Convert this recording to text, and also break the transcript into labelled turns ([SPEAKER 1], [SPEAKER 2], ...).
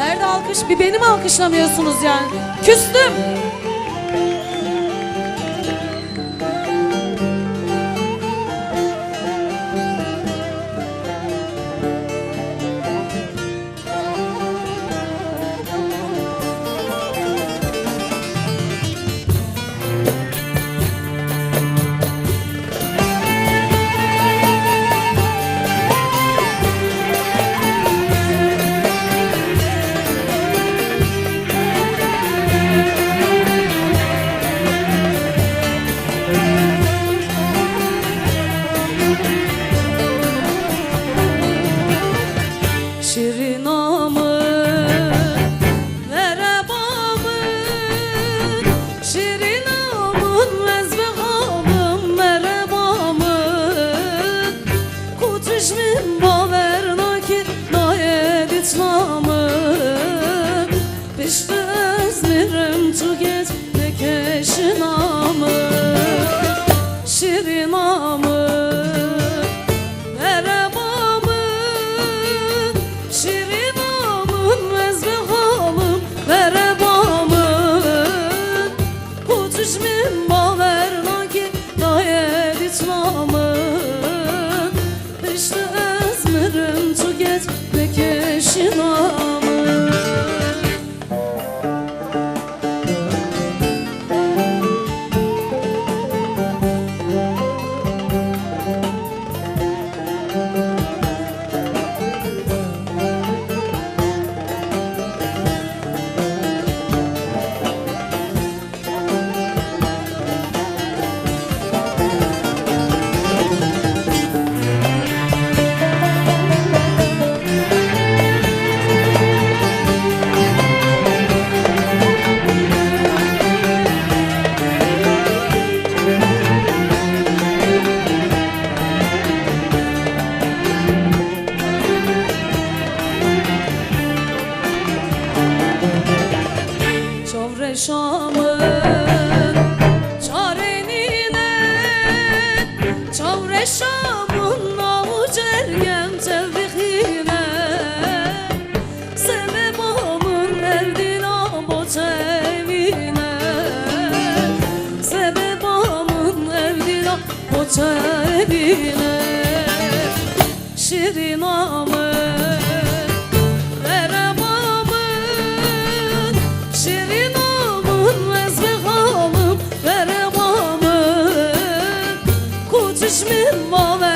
[SPEAKER 1] Nerede alkış? Bir beni mi alkışlamıyorsunuz yani? Küstüm. Şirinamın, merhabamın, Şirinamın, vezbehamın, merhabamın, Kutuşmin bavernaki nayeditlamın, Pişti ezmirim tu geç ne keşinamın, Şirinamın, Kutuşmin bavernaki nayeditlamın, Pişti ezmirim tu geç ne keşinamın. Çavreşamın çarenine, Çavreşamın avuç ergem tevfikine, Sebebamın erdina boç evine, Sebebamın erdina boç evine, Şirinamın, Kutuşmin bavernaki